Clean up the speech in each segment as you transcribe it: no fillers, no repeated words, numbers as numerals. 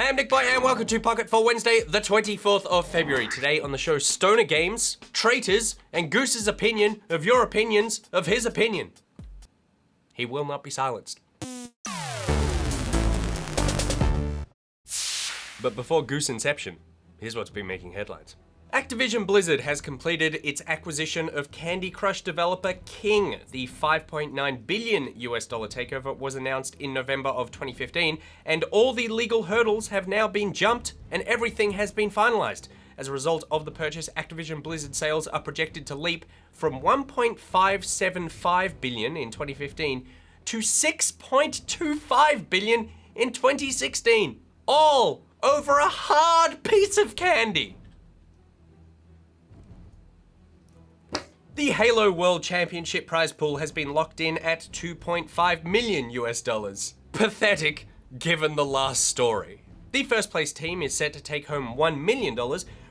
Hey, I'm NichBoy and welcome to Pocket for Wednesday, the 24th of February. Today on the show, Stoner Games, Traitors, and Goose's opinion of your opinions of his opinion. He will not be silenced. But before Goose Inception, here's what's been making headlines. Activision Blizzard has completed its acquisition of Candy Crush developer King. The $5.9 billion takeover was announced in November of 2015, and all the legal hurdles have now been jumped and everything has been finalized. As a result of the purchase, Activision Blizzard sales are projected to leap from $1.575 billion in 2015 to $6.25 billion in 2016. All over a hard piece of candy. The Halo World Championship prize pool has been locked in at $2.5 million. Pathetic, given the last story. The first place team is set to take home $1 million,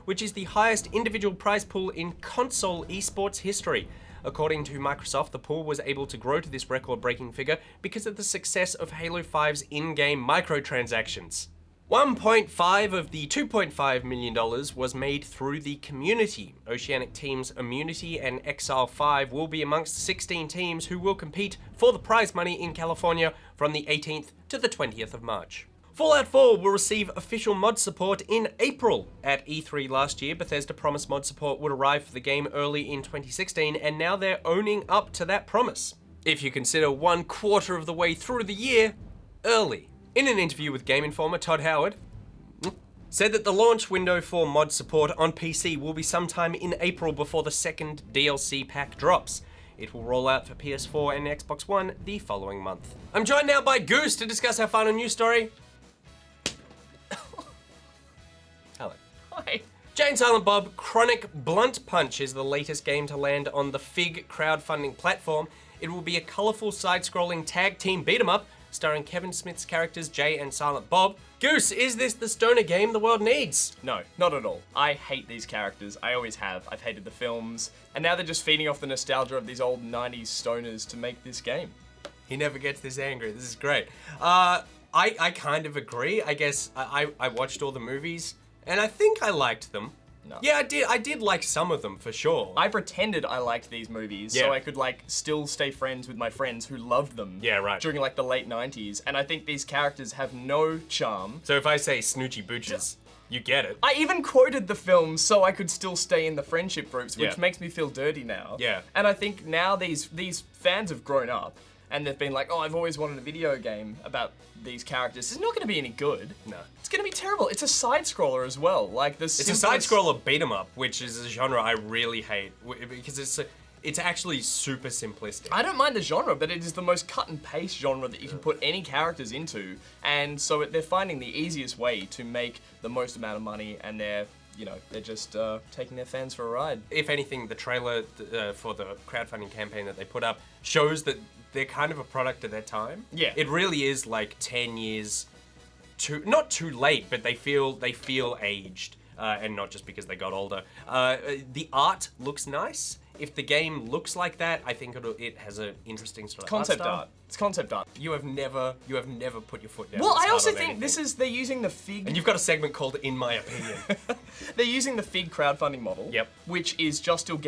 which is the highest individual prize pool in console esports history. According to Microsoft, the pool was able to grow to this record-breaking figure because of the success of Halo 5's in-game microtransactions. 1.5 of the $2.5 million was made through the community. Oceanic teams Immunity and Exile 5 will be amongst 16 teams who will compete for the prize money in California from the 18th to the 20th of March. Fallout 4 will receive official mod support in April. At E3 last year, Bethesda promised mod support would arrive for the game early in 2016, and now they're owning up to that promise. If you consider 1/4 of the way through the year, early. In an interview with Game Informer, Todd Howard said that the launch window for mod support on PC will be sometime in April before the second DLC pack drops. It will roll out for PS4 and Xbox One the following month. I'm joined now by Goose to discuss our final news story. Hello. Hi. Jay and Silent Bob Chronic Blunt Punch is the latest game to land on the Fig crowdfunding platform. It will be a colorful side-scrolling tag team beat-em-up starring Kevin Smith's characters Jay and Silent Bob. Goose, is this the stoner game the world needs? No, not at all. I hate these characters. I always have. I've hated the films. And now they're just feeding off the nostalgia of these old 90s stoners to make this game. He never gets this angry. This is great. I kind of agree. I guess I watched all the movies and I think I liked them. No. Yeah, I did like some of them for sure. I pretended I liked these movies so I could still stay friends with my friends who loved them. Yeah, right. During the late 90s, and I think these characters have no charm. So if I say Snoochie Booches, you get it. I even quoted the films so I could still stay in the friendship groups, which Yeah. makes me feel dirty now. Yeah. And I think now these fans have grown up and they've been like, oh, I've always wanted a video game about these characters. It's not going to be any good. No. It's going to be terrible. It's a side-scroller as well. It's a side-scroller beat-em-up, which is a genre I really hate because it's actually super simplistic. I don't mind the genre, but it is the most cut-and-paste genre that you can put any characters into, and so they're finding the easiest way to make the most amount of money, and they're just taking their fans for a ride. If anything, the trailer for the crowdfunding campaign that they put up shows that they're kind of a product of their time. Yeah. It really is 10 years not too late, but they feel aged, and not just because they got older. The art looks nice. If the game looks like that, I think it has an interesting sort of Concept art style. art. It's concept art. You have never put your foot down. Well, and I also started think anything. they're using the Fig. And you've got a segment called "In My Opinion." They're using the Fig crowdfunding model, Yep. which is just still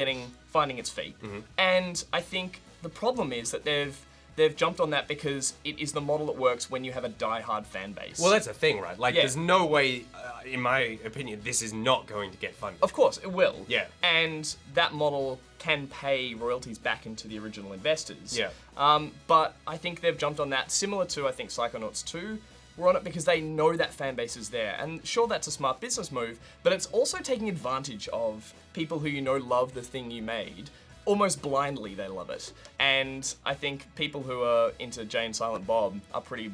finding its feet. And I think the problem is that they've jumped on that because it is the model that works when you have a die-hard fan base. Well, that's the thing, right? Yeah. There's no way, in my opinion, this is not going to get funded. Of course, it will. Yeah. And that model can pay royalties back into the original investors. Yeah. But I think they've jumped on that, similar to, I think, Psychonauts 2 were on it because they know that fan base is there. And sure, that's a smart business move, but it's also taking advantage of people who love the thing you made. Almost blindly, they love it. And I think people who are into Jay and Silent Bob are pretty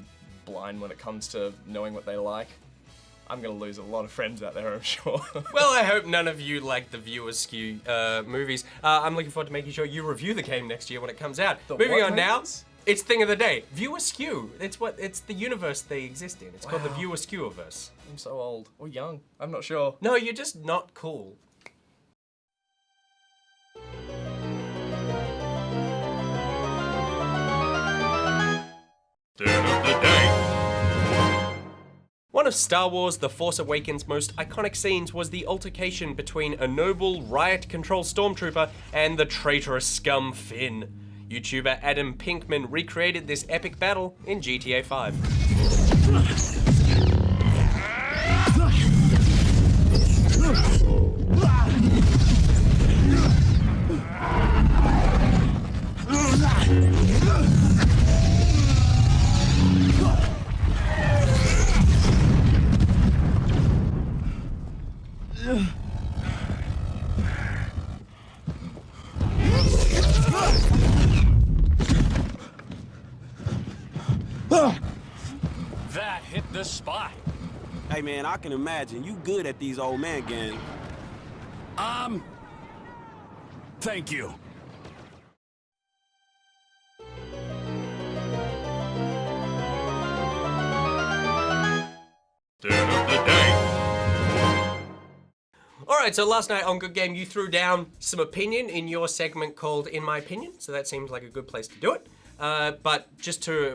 blind when it comes to knowing what they like. I'm gonna lose a lot of friends out there, I'm sure. Well, I hope none of you like the viewer skew movies. I'm looking forward to making sure you review the game next year when it comes out. Moving on now, it's thing of the day. Viewer skew. It's the universe they exist in. It's called the viewer skewiverse. I'm so old. Or young. I'm not sure. No, you're just not cool. One of Star Wars The Force Awakens' most iconic scenes was the altercation between a noble, riot-control stormtrooper and the traitorous scum Finn. YouTuber Adam Pinkman recreated this epic battle in GTA 5. That hit the spot. Hey man, I can imagine you good at these old man games. Thank you. Alright, so last night on Good Game, you threw down some opinion in your segment called In My Opinion, so that seemed like a good place to do it. But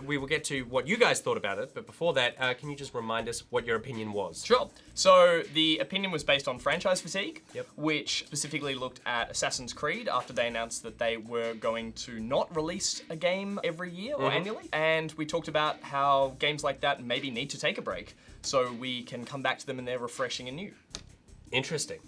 we will get to what you guys thought about it, but before that, can you just remind us what your opinion was? Sure. So the opinion was based on franchise fatigue, Yep. which specifically looked at Assassin's Creed after they announced that they were going to not release a game every year or annually. And we talked about how games like that maybe need to take a break so we can come back to them and they're refreshing and new. Interesting.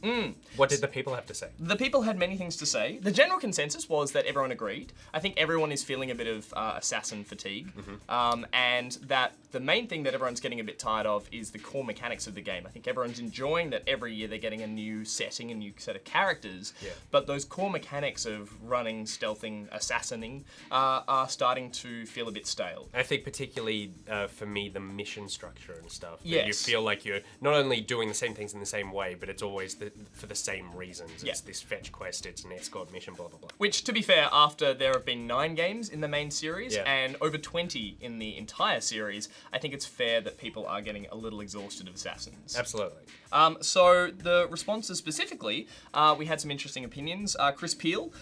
What did the people have to say? The people had many things to say. The general consensus was that everyone agreed. I think everyone is feeling a bit of assassin fatigue, and that the main thing that everyone's getting a bit tired of is the core mechanics of the game. I think everyone's enjoying that every year they're getting a new setting, a new set of characters, but those core mechanics of running, stealthing, assassinating are starting to feel a bit stale. I think particularly for me, the mission structure and stuff. That Yes. You feel like you're not only doing the same things in the same way, but it's always for the same reasons. It's this fetch quest, it's an escort mission, blah, blah, blah. Which, to be fair, after there have been 9 games in the main series Yeah. and over 20 in the entire series, I think it's fair that people are getting a little exhausted of Assassins. Absolutely. So the responses specifically, we had some interesting opinions. Chris Peel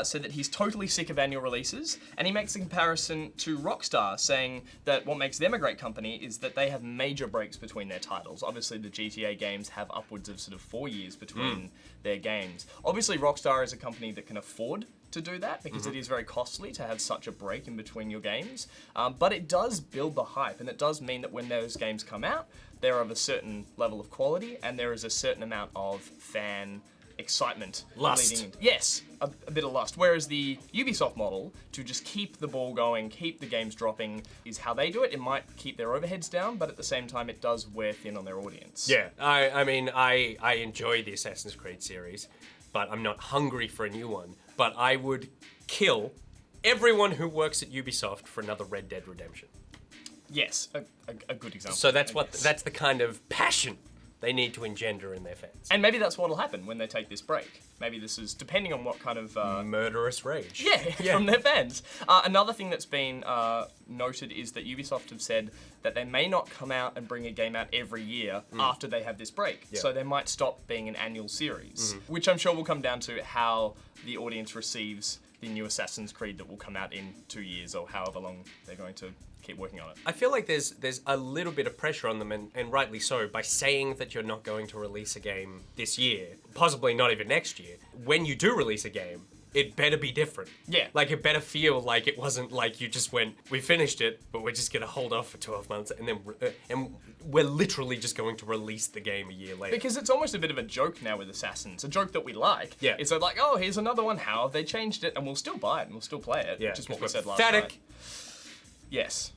said that he's totally sick of annual releases, and he makes a comparison to Rockstar, saying that what makes them a great company is that they have major breaks between their titles. Obviously, the GTA games have upwards of sort of 4 years between their games. Obviously, Rockstar is a company that can afford to do that because it is very costly to have such a break in between your games. But it does build the hype, and it does mean that when those games come out, they're of a certain level of quality, and there is a certain amount of fan excitement. Lust. leading into- Yes, a bit of lust. Whereas the Ubisoft model, to just keep the ball going, keep the games dropping, is how they do it. It might keep their overheads down, but at the same time, it does wear thin on their audience. Yeah, I mean, I enjoy the Assassin's Creed series, but I'm not hungry for a new one. But I would kill everyone who works at Ubisoft for another Red Dead Redemption. Yes, a good example. So that's I what guess. that's the kind of passion they need to engender in their fans. And maybe that's what'll happen when they take this break. Maybe this is depending on what kind of Murderous rage. Yeah, from their fans. Another thing that's been noted is that Ubisoft have said that they may not come out and bring a game out every year after they have this break. Yeah. So they might stop being an annual series, which I'm sure will come down to how the audience receives the new Assassin's Creed that will come out in 2 years or however long they're going to keep working on it. I feel like there's a little bit of pressure on them, and rightly so, by saying that you're not going to release a game this year, possibly not even next year. When you do release a game, it better be different. Yeah. Like, it better feel like it wasn't like you just went, we finished it, but we're just gonna hold off for 12 months, and then and we're literally just going to release the game a year later. Because it's almost a bit of a joke now with Assassins, a joke that we like. Yeah. It's like, oh, here's another one, how have they changed it? And we'll still buy it, and we'll still play it, Yeah, which is what we because said we're last pathetic. night. Yes.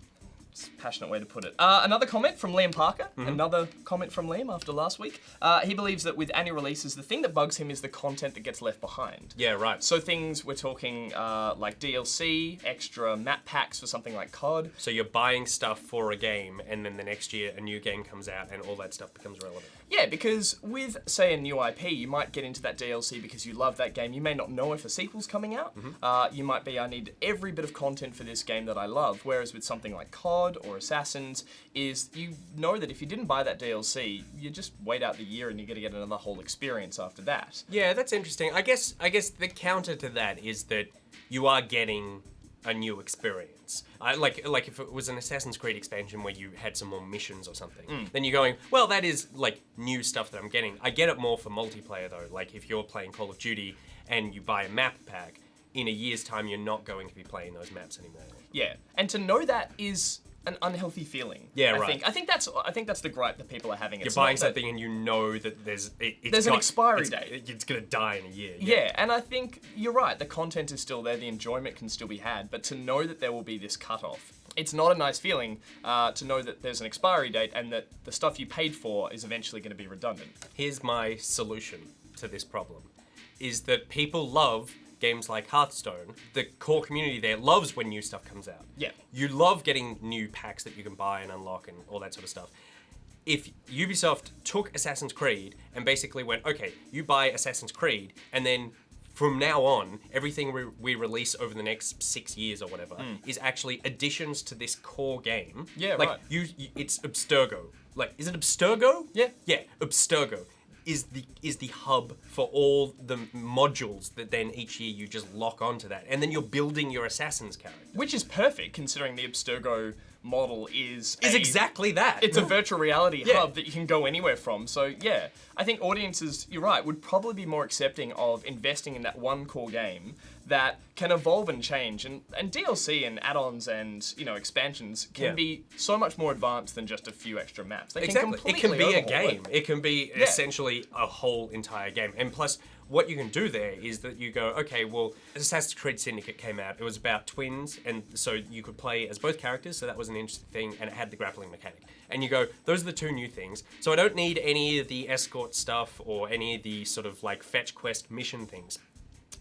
It's a passionate way to put it. Another comment from Liam Parker. Another comment from Liam after last week. He believes that with annual releases, the thing that bugs him is the content that gets left behind. Yeah, right. So things, we're talking like DLC, extra map packs for something like COD. So you're buying stuff for a game, and then the next year a new game comes out, and all that stuff becomes relevant. Yeah, because with, say, a new IP, you might get into that DLC because you love that game. You may not know if a sequel's coming out. You might be, I need every bit of content for this game that I love. Whereas with something like COD or Assassins, is you know that if you didn't buy that DLC, you just wait out the year and you're going to get another whole experience after that. Yeah, that's interesting. I guess the counter to that is that you are getting a new experience. Like if it was an Assassin's Creed expansion where you had some more missions or something, then you're going, well, that is like new stuff that I'm getting. I get it more for multiplayer though. Like if you're playing Call of Duty and you buy a map pack, in a year's time you're not going to be playing those maps anymore. Yeah, and to know that is an unhealthy feeling. Yeah, I right. think that's the gripe that people are having. You're buying something and you know that there's an expiry date. It's gonna die in a year. Yeah, and I think you're right. The content is still there, the enjoyment can still be had, but to know that there will be this cutoff, it's not a nice feeling to know that there's an expiry date and that the stuff you paid for is eventually going to be redundant. Here's my solution to this problem: is that people love games like Hearthstone. The core community there loves when new stuff comes out. Yeah. You love getting new packs that you can buy and unlock and all that sort of stuff. If Ubisoft took Assassin's Creed and basically went, okay, you buy Assassin's Creed, and then from now on, everything we release over the next 6 years or whatever is actually additions to this core game. Yeah, like, right. It's Abstergo. Like, is it Abstergo? Yeah. Yeah, Abstergo is the hub for all the modules that then each year you just lock onto that, and then you're building your Assassin's character. Which is perfect, considering the Abstergo model is Exactly that. It's a virtual reality Yeah. hub that you can go anywhere from. So yeah, I think audiences, you're right, would probably be more accepting of investing in that one core game that can evolve and change. And DLC and add-ons and, you know, expansions can be so much more advanced than just a few extra maps. They Exactly. can It can be a overhaul game. It can be essentially a whole entire game. And plus, what you can do there is that you go, okay, well, Assassin's Creed Syndicate came out. It was about twins, and so you could play as both characters, so that was an interesting thing, and it had the grappling mechanic. And you go, those are the two new things. So I don't need any of the escort stuff or any of the sort of like fetch quest mission things.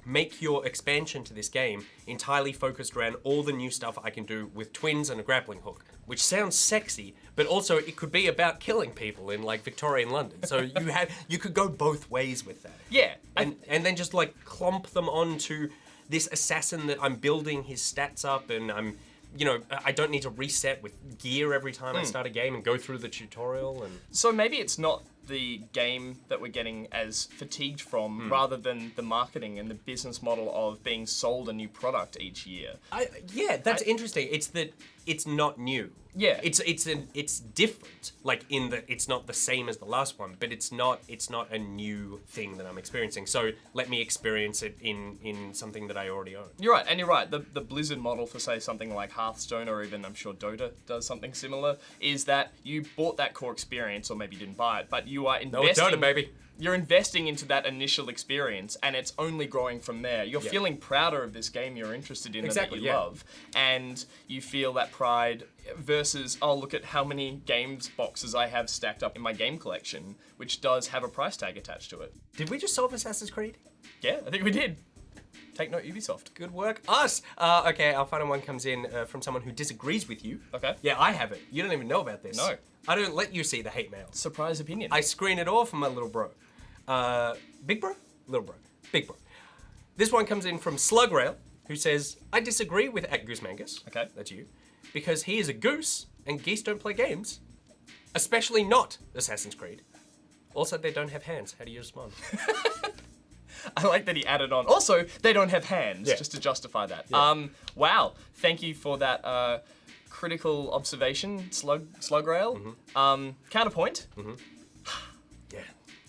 Make your expansion to this game entirely focused around all the new stuff I can do with twins and a grappling hook, which sounds sexy, but also it could be about killing people in like Victorian London. So you could go both ways with that. Yeah. And then just like clump them onto this assassin that I'm building his stats up, and I don't need to reset with gear every time I start a game and go through the tutorial. And So maybe it's not the game that we're getting as fatigued from, rather than the marketing and the business model of being sold a new product each year. That's interesting. It's that it's not new. Yeah. It's different. Like in that it's not the same as the last one, but it's not a new thing that I'm experiencing. So let me experience it in something that I already own. You're right, and you're right. The Blizzard model for, say, something like Hearthstone, or even I'm sure Dota does something similar, is that you bought that core experience, or maybe you didn't buy it, but you are investing. No, it's Dota, baby. You're investing into that initial experience, and it's only growing from there. You're feeling prouder of this game you're interested in and that you love, and you feel that pride versus, oh, look at how many games boxes I have stacked up in my game collection, which does have a price tag attached to it. Did we just solve Assassin's Creed? Yeah, I think we did. Take note, Ubisoft. Good work, us. Okay, our final one comes in from someone who disagrees with you. Okay. Yeah, I have it. You don't even know about this. No. I don't let you see the hate mail. Surprise opinion. I screen it off from my little bro. Big bro? Little bro. Big bro. This one comes in from Slugrail, who says, I disagree with @GooseMangus. Okay. That's you. Because he is a goose, and geese don't play games. Especially not Assassin's Creed. Also, they don't have hands. How do you respond? I like that he added on. Also, they don't have hands, just to justify that. Yeah. Wow. Thank you for that critical observation, Slugrail. Counterpoint. Yeah.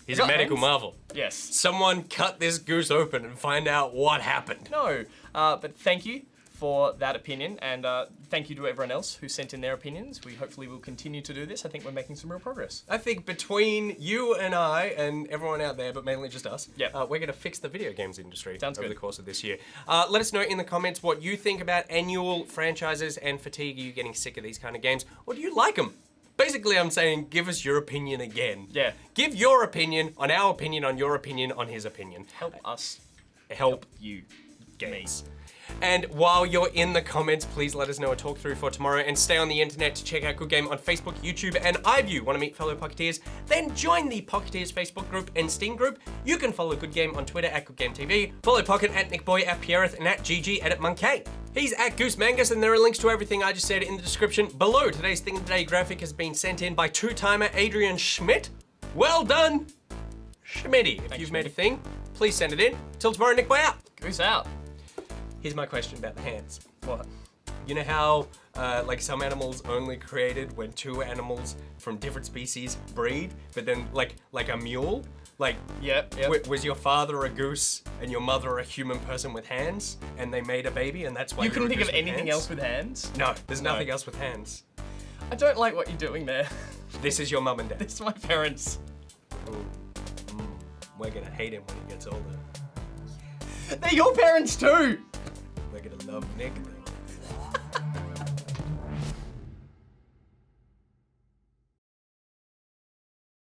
He's a medical marvel. Yes. Someone cut this goose open and find out what happened. No, but thank you for that opinion, and thank you to everyone else who sent in their opinions. We hopefully will continue to do this. I think we're making some real progress. I think between you and I and everyone out there, but mainly just us, Yep. we're going to fix the video games industry Sounds over good. the course of this year. Let us know in the comments what you think about annual franchises and fatigue. Are you getting sick of these kind of games, or do you like them? Basically, I'm saying give us your opinion again. Yeah. Give your opinion on our opinion on your opinion on his opinion. Help us. Help You. games. And while you're in the comments, please let us know a talk through for tomorrow, and stay on the internet to check out Good Game on Facebook, YouTube, and iView. Want to meet fellow Pocketeers? Then join the Pocketeers Facebook group and Steam group. You can follow Good Game on Twitter @GoodGameTV, follow Pocket @NichBoy, @Pierreth, and @GG_Monkey. He's @GooseMangus, and there are links to everything I just said in the description below. Today's Thing of the Day graphic has been sent in by two-timer Adrian Schmidt. Well done, Schmitty. If you've made a thing, please send it in. Till tomorrow, NichBoy out. Goose out. Here's my question about the hands. What? You know how, like, some animals only created when two animals from different species breed, but then, like a mule? Like, Yep. was your father a goose and your mother a human person with hands, and they made a baby, and that's why You you're couldn't a think of goose with anything hands? else with hands? No, there's No. nothing else with hands. I don't like what you're doing there. This is your mum and dad. It's my parents. We're gonna hate him when he gets older. They're your parents too! We're gonna love Nick, though.